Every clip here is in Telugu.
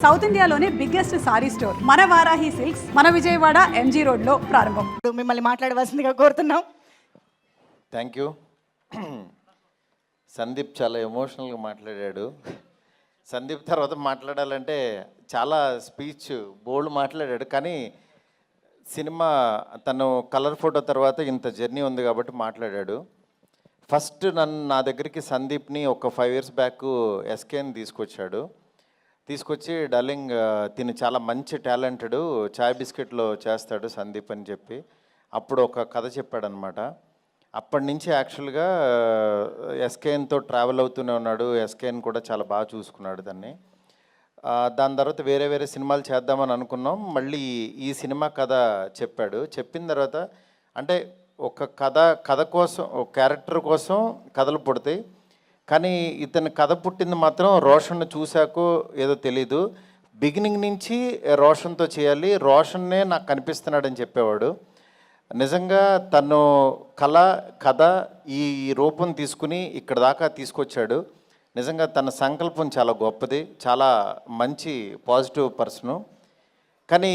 సౌత్ ఇండియాలోనే బిగ్గెస్ట్ సారీ స్టోర్ మన వారాహి సిల్క్స్ మన విజయవాడ ఎంజీ రోడ్లో ప్రారంభం. మిమ్మల్ని మాట్లాడవలసిందిగా కోరుతున్నాం. Thank you. సందీప్ చాలా ఎమోషనల్గా మాట్లాడాడు. సందీప్ తర్వాత మాట్లాడాలంటే చాలా స్పీచ్ బోల్డ్ మాట్లాడాడు, కానీ సినిమా తను కలర్ ఫోటో తర్వాత ఇంత జర్నీ ఉంది కాబట్టి మాట్లాడాడు. ఫస్ట్ నా దగ్గరికి సందీప్ని ఒక 5 years బ్యాక్ ఎస్కేని తీసుకొచ్చి డార్లింగ్ తిని చాలా మంచి టాలెంటెడ్, చాయ్ బిస్కెట్లో చేస్తాడు సందీప్ అని చెప్పి అప్పుడు ఒక కథ చెప్పాడనమాట. అప్పటి నుంచి యాక్చువల్గా ఎస్కేఎన్తో ట్రావెల్ అవుతూనే ఉన్నాడు. ఎస్కేఎన్ కూడా చాలా బాగా చూసుకున్నాడు దాన్ని. దాని తర్వాత వేరే సినిమాలు చేద్దామని అనుకున్నాం. మళ్ళీ ఈ సినిమా కథ చెప్పాడు. చెప్పిన తర్వాత అంటే ఒక కథ కోసం, ఒక క్యారెక్టర్ కోసం కథలు పుడతాయి, కానీ ఇతని కథ పుట్టింది మాత్రం రోషన్ను చూశాకో ఏదో తెలీదు. బిగినింగ్ నుంచి రోషన్తో చేయాలి, రోషన్నే నాకు కనిపిస్తున్నాడని చెప్పేవాడు. నిజంగా తను కథ ఈ రూపం తీసుకుని ఇక్కడ దాకా తీసుకొచ్చాడు. నిజంగా తన సంకల్పం చాలా గొప్పది, చాలా మంచి పాజిటివ్ పర్సను. కానీ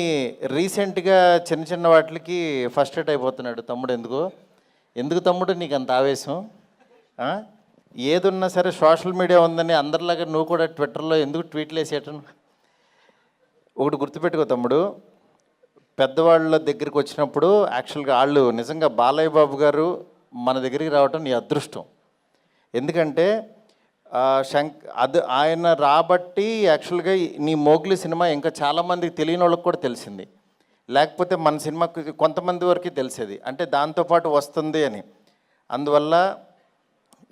రీసెంట్గా చిన్న వాటికి ఫస్ట్రేట్ అయిపోతున్నాడు. తమ్ముడు ఎందుకు తమ్ముడు నీకు అంత ఆవేశం? ఏదున్నా సరే సోషల్ మీడియా ఉందని అందరిలాగా నువ్వు కూడా ట్విట్టర్లో ఎందుకు ట్వీట్లు వేసేయటం? ఒకటి గుర్తుపెట్టుకో తమ్ముడు, పెద్దవాళ్ళ దగ్గరికి వచ్చినప్పుడు యాక్చువల్గా వాళ్ళు నిజంగా బాలయ్య బాబు గారు మన దగ్గరికి రావటం నీ అదృష్టం. ఎందుకంటే ఆయన రాబట్టి యాక్చువల్గా నీ మోగ్లీ సినిమా ఇంకా చాలామందికి తెలియని వాళ్ళకి కూడా తెలిసింది. లేకపోతే మన సినిమాకి కొంతమంది వరకు తెలిసేది, అంటే దాంతోపాటు వస్తుంది అని. అందువల్ల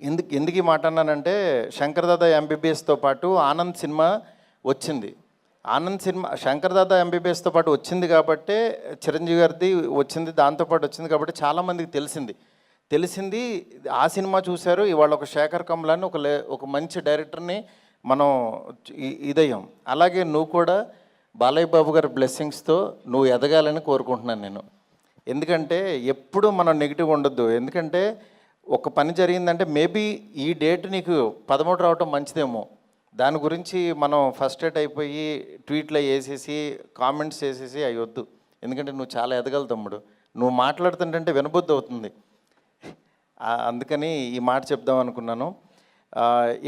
ఎందుకు ఈ మాట అన్నానంటే, శంకర్ దాదా ఎంబీబీఎస్తో పాటు ఆనంద్ సినిమా వచ్చింది. శంకర్ దాదా ఎంబీబీఎస్తో పాటు వచ్చింది కాబట్టే చిరంజీవి గారిది వచ్చింది, దాంతోపాటు వచ్చింది కాబట్టి చాలామందికి తెలిసింది. ఆ సినిమా చూశారు. ఇవాళ ఒక శేఖర్ కమలాన్ని ఒక మంచి డైరెక్టర్ని మనం ఇదయ్యాం. అలాగే నువ్వు కూడా బాలయ్య బాబు గారి బ్లెస్సింగ్స్తో నువ్వు ఎదగాలని కోరుకుంటున్నాను నేను. ఎందుకంటే ఎప్పుడు మనం నెగిటివ్ ఉండొద్దు. ఎందుకంటే ఒక పని జరిగిందంటే మేబీ ఈ డేట్ నీకు 13 రావటం మంచిదేమో, దాని గురించి మనం ఫస్ట్రేట్ అయిపోయి ట్వీట్లో వేసేసి కామెంట్స్ వేసేసి అవి వద్దు. ఎందుకంటే నువ్వు చాలా ఎదగలు తమ్ముడు. నువ్వు మాట్లాడుతుంటే వినబుద్ధి అవుతుంది. అందుకని ఈ మాట చెప్దాం అనుకున్నాను.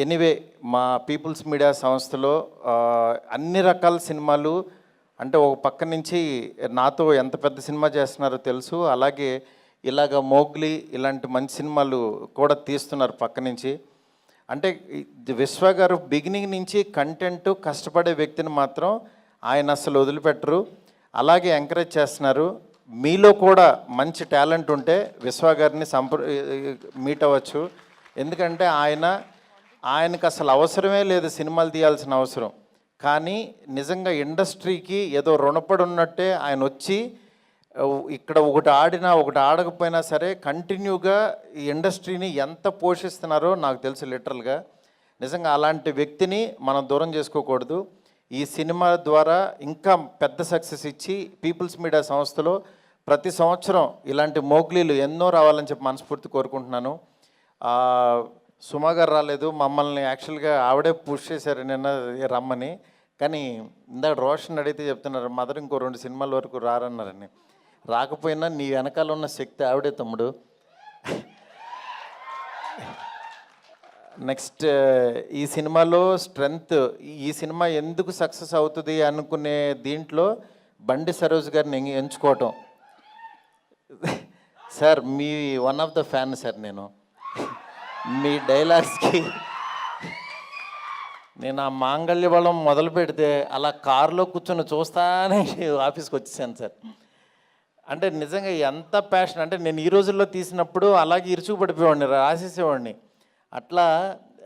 ఎనీవే, మా పీపుల్స్ మీడియా సంస్థలో అన్ని రకాల సినిమాలు, అంటే ఒక పక్క నుంచి నాతో ఎంత పెద్ద సినిమా చేస్తున్నారో తెలుసు, అలాగే ఇలాగ మోగ్లీ ఇలాంటి మంచి సినిమాలు కూడా తీస్తున్నారు పక్క నుంచి. అంటే విశ్వ గారు బిగినింగ్ నుంచి కంటెంట్ కష్టపడే వ్యక్తిని మాత్రం ఆయన అసలు వదిలిపెట్టరు, అలాగే ఎంకరేజ్ చేస్తున్నారు. మీలో కూడా మంచి టాలెంట్ ఉంటే విశ్వ గారిని మీట్ అవ్వచ్చు. ఎందుకంటే ఆయనకు అసలు అవసరమే లేదు సినిమాలు తీయాల్సిన అవసరం, కానీ నిజంగా ఇండస్ట్రీకి ఏదో రుణపడి ఉన్నట్టే ఆయన వచ్చి ఇక్కడ ఒకటి ఆడినా ఒకటి ఆడకపోయినా సరే కంటిన్యూగా ఈ ఇండస్ట్రీని ఎంత పోషిస్తున్నారో నాకు తెలుసు లిటరల్గా. నిజంగా అలాంటి వ్యక్తిని మనం దూరం చేసుకోకూడదు. ఈ సినిమా ద్వారా ఇంకా పెద్ద సక్సెస్ ఇచ్చి పీపుల్స్ మీడియా సంస్థలో ప్రతి సంవత్సరం ఇలాంటి మోగ్లీలు ఎన్నో రావాలని చెప్పి మనస్ఫూర్తి కోరుకుంటున్నాను. సుమా గారు రాలేదు, మమ్మల్ని యాక్చువల్గా ఆవిడే పుష్ చేశారు నిన్న రమ్మని, కానీ ఇందాక రోషన్ అడిగితే చెప్తున్నారు మదర్ ఇంకో 2 సినిమాల వరకు రారన్నారని. రాకపోయినా నీ వెనకాల ఉన్న శక్తి ఆవిడే తమ్ముడు. నెక్స్ట్ ఈ సినిమాలో స్ట్రెంగ్త్, ఈ సినిమా ఎందుకు సక్సెస్ అవుతుంది అనుకునే దీంట్లో బండి సరోజ్ గారిని ఎంచుకోవటం. సార్ మీ one of the fan sir నేను. మీ డైలాగ్స్కి నేను ఆ మాంగళ్య బలం మొదలు పెడితే అలా కారులో కూర్చొని చూస్తానే ఆఫీస్కి వచ్చేసాను సార్. అంటే నిజంగా ఎంత ప్యాషన్ అంటే నేను ఈ రోజుల్లో తీసినప్పుడు అలాగే ఇరుచుకు పడిపోయేవాడిని, రాసేసేవాడిని. అట్లా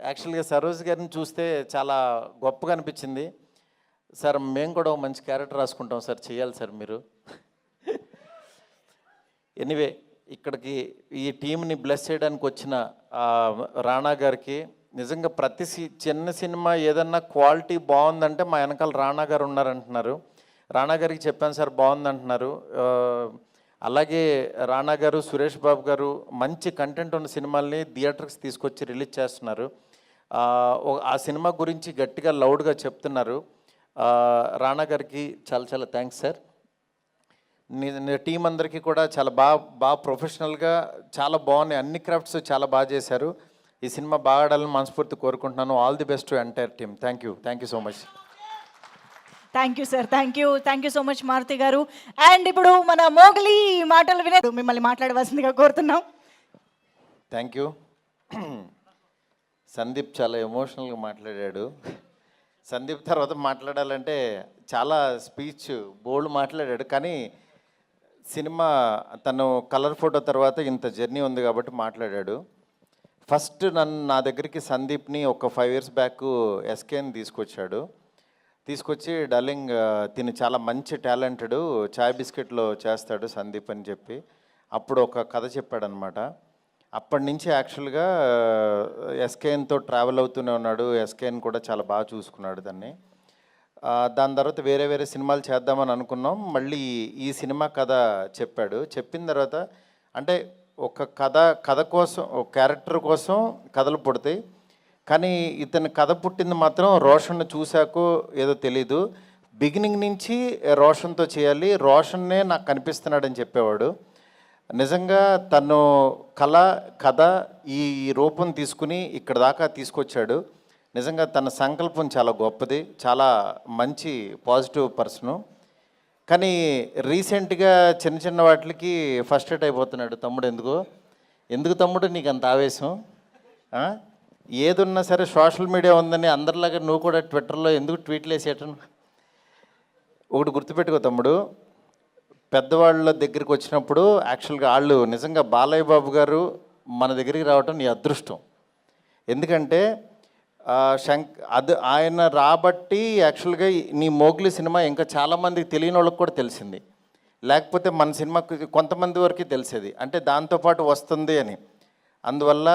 యాక్చువల్గా సరోజ్ గారిని చూస్తే చాలా గొప్పగా అనిపించింది. సార్ మేము కూడా ఒక మంచి క్యారెక్టర్ రాసుకుంటాం సార్, చేయాలి సార్ మీరు. ఎనీవే, ఇక్కడికి ఈ టీంని బ్లెస్ చేయడానికి వచ్చిన రాణా గారికి నిజంగా ప్రతి చిన్న సినిమా ఏదన్నా క్వాలిటీ బాగుందంటే మా వెనకాల రాణా గారు ఉన్నారంటున్నారు. రాణా గారికి చెప్పాను సార్ బాగుందంటున్నారు. అలాగే రాణా గారు, సురేష్ బాబు గారు మంచి కంటెంట్ ఉన్న సినిమాల్ని థియేటర్స్ తీసుకొచ్చి రిలీజ్ చేస్తున్నారు. ఆ సినిమా గురించి గట్టిగా లౌడ్గా చెప్తున్నారు. రాణా గారికి చాలా చాలా థ్యాంక్స్ సార్. టీం అందరికీ కూడా చాలా బాగా ప్రొఫెషనల్గా చాలా బాగున్నాయి, అన్ని క్రాఫ్ట్స్ చాలా బాగా చేశారు. ఈ సినిమా బాగా ఆడాలని మనస్ఫూర్తి కోరుకుంటున్నాను. All the best to entire team. Thank you so much. Thank you sir, thank you so much Maruthi garu. And ఇప్పుడు మన మోగలి మాటలు వినే మిమ్మల్ని మాట్లాడవలసిందిగా కోరుతున్నాం. Thank you. సందీప్ చాలా ఎమోషనల్గా మాట్లాడాడు. సందీప్ తర్వాత మాట్లాడాలంటే చాలా స్పీచ్ బోల్డ్ మాట్లాడాడు, కానీ సినిమా తను కలర్ ఫోటో తర్వాత ఇంత జర్నీ ఉంది కాబట్టి మాట్లాడాడు. ఫస్ట్ నా దగ్గరికి సందీప్ని ఒక 5 years బ్యాక్ ఎస్కేని తీసుకొచ్చి డార్లింగ్ తిని చాలా మంచి టాలెంటెడ్, చాయ్ బిస్కెట్లో చేస్తాడు సందీప్ అని చెప్పి అప్పుడు ఒక కథ చెప్పాడనమాట. అప్పటి నుంచి యాక్చువల్గా ఎస్కేఎన్తో ట్రావెల్ అవుతూనే ఉన్నాడు. ఎస్కేఎన్ కూడా చాలా బాగా చూసుకున్నాడు దాన్ని. దాని తర్వాత వేరే సినిమాలు చేద్దామని అనుకున్నాం. మళ్ళీ ఈ సినిమా కథ చెప్పాడు. చెప్పిన తర్వాత అంటే ఒక కథ కోసం, ఒక క్యారెక్టర్ కోసం కథలు పుడతాయి, కానీ ఇతని కథ పుట్టింది మాత్రం రోషన్ను చూశాకో ఏదో తెలీదు. బిగినింగ్ నుంచి రోషన్తో చేయాలి, రోషన్నే నాకు కనిపిస్తున్నాడని చెప్పేవాడు. నిజంగా తను కథ ఈ రూపం తీసుకుని ఇక్కడ దాకా తీసుకొచ్చాడు. నిజంగా తన సంకల్పం చాలా గొప్పది, చాలా మంచి పాజిటివ్ పర్సను. కానీ రీసెంట్గా చిన్న వాటికి ఫస్ట్రేట్ అయిపోతున్నాడు. తమ్ముడు ఎందుకు తమ్ముడు నీకు అంత ఆవేశం? ఏదున్నా సరే సోషల్ మీడియా ఉందని అందరిలాగా నువ్వు కూడా ట్విట్టర్లో ఎందుకు ట్వీట్లు వేసేయటం? ఒకటి గుర్తుపెట్టుకో తమ్ముడు, పెద్దవాళ్ళ దగ్గరికి వచ్చినప్పుడు యాక్చువల్గా వాళ్ళు నిజంగా బాలయ్య బాబు గారు మన దగ్గరికి రావటం నీ అదృష్టం. ఎందుకంటే ఆయన రాబట్టి యాక్చువల్గా నీ మోగ్లీ సినిమా ఇంకా చాలామందికి తెలియని వాళ్ళకి కూడా తెలిసింది. లేకపోతే మన సినిమాకి కొంతమంది వరకు తెలిసేది, అంటే దాంతోపాటు వస్తుంది అని. అందువల్ల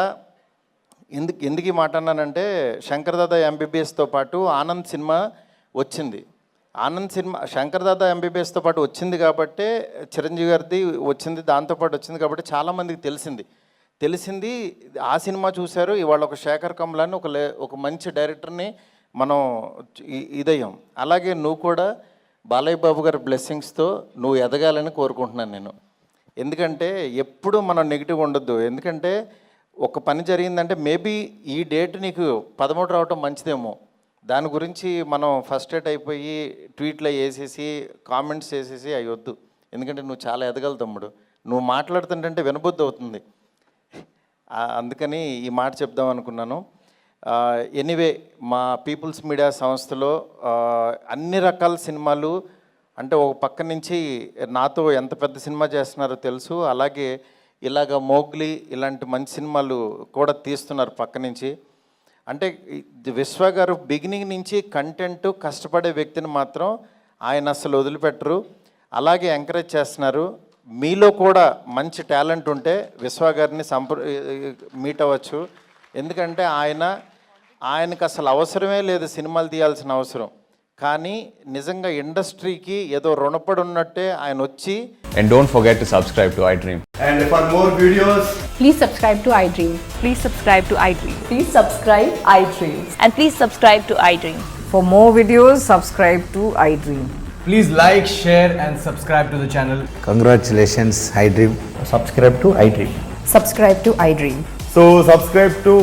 ఎందుకు ఈ మాట అన్నానంటే, శంకర్ దాదా ఎంబీబీఎస్తో పాటు ఆనంద్ సినిమా వచ్చింది. శంకర్ దాదా ఎంబీబీఎస్తో పాటు వచ్చింది కాబట్టి, చిరంజీవి గారిది వచ్చింది దాంతోపాటు వచ్చింది కాబట్టి చాలామందికి తెలిసింది. ఆ సినిమా చూశారు. ఇవాళ ఒక శేఖర్ కమలాన్ని ఒక మంచి డైరెక్టర్ని మనం ఇదయ్యాం. అలాగే నువ్వు కూడా బాలయ్య బాబు గారి బ్లెస్సింగ్స్తో నువ్వు ఎదగాలని కోరుకుంటున్నాను నేను. ఎందుకంటే ఎప్పుడు మనం నెగిటివ్ ఉండొద్దు. ఎందుకంటే ఒక పని జరిగిందంటే మేబీ ఈ డేట్ నీకు 13 రావటం మంచిదేమో, దాని గురించి మనం ఫస్ట్రేట్ అయిపోయి ట్వీట్లో వేసేసి కామెంట్స్ వేసేసి అవి వద్దు. ఎందుకంటే నువ్వు చాలా ఎదగలు తమ్ముడు. నువ్వు మాట్లాడుతుంటే వినబుద్ధి అవుతుంది. అందుకని ఈ మాట చెప్దాం అనుకున్నాను. ఎనీవే, మా పీపుల్స్ మీడియా సంస్థలో అన్ని రకాల సినిమాలు, అంటే ఒక పక్క నుంచి నాతో ఎంత పెద్ద సినిమా చేస్తున్నారో తెలుసు, అలాగే ఇలాగ మోగ్లీ ఇలాంటి మంచి సినిమాలు కూడా తీస్తున్నారు పక్క నుంచి. అంటే విశ్వ గారు బిగినింగ్ నుంచి కంటెంట్ కష్టపడే వ్యక్తిని మాత్రం ఆయన అసలు వదిలిపెట్టరు, అలాగే ఎంకరేజ్ చేస్తున్నారు. మీలో కూడా మంచి టాలెంట్ ఉంటే విశ్వ గారిని మీట్ అవ్వచ్చు. ఎందుకంటే ఆయనకు అసలు అవసరమే లేదు సినిమాలు తీయాల్సిన అవసరం, కానీ నిజంగా ఇండస్ట్రీకి ఏదో రుణపడి ఉన్నట్టే ఆయన వచ్చి. And don't forget to subscribe to iDream. And for more videos, please subscribe to iDream. Please subscribe to iDream. Please subscribe iDream. And please subscribe to iDream. For more videos, subscribe to iDream. please like, share and subscribe to the channel. Congratulations, iDream. Subscribe to iDream. Subscribe to iDream. So subscribe to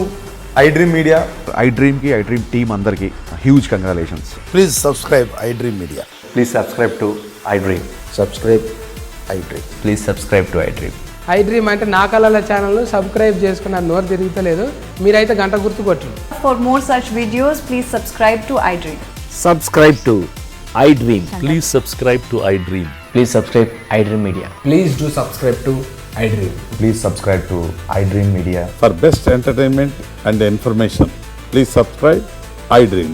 iDream Media. iDream ki iDream team andarki huge congratulations. Please subscribe iDream Media. Please subscribe to iDream. Subscribe iDream. Please subscribe to iDream. iDream అంటే నా కళల ఛానల్ సబ్స్క్రైబ్ చేసుకున్న నోరు తిరుగుతలేదు, మీరైతే గంట గుర్తు కొట్టండి. For more such videos, please subscribe to iDream. Subscribe to iDream. Please subscribe to iDream. Please subscribe iDream Media. Please do subscribe to iDream. Please subscribe to iDream Media. For best entertainment and information, please subscribe iDream.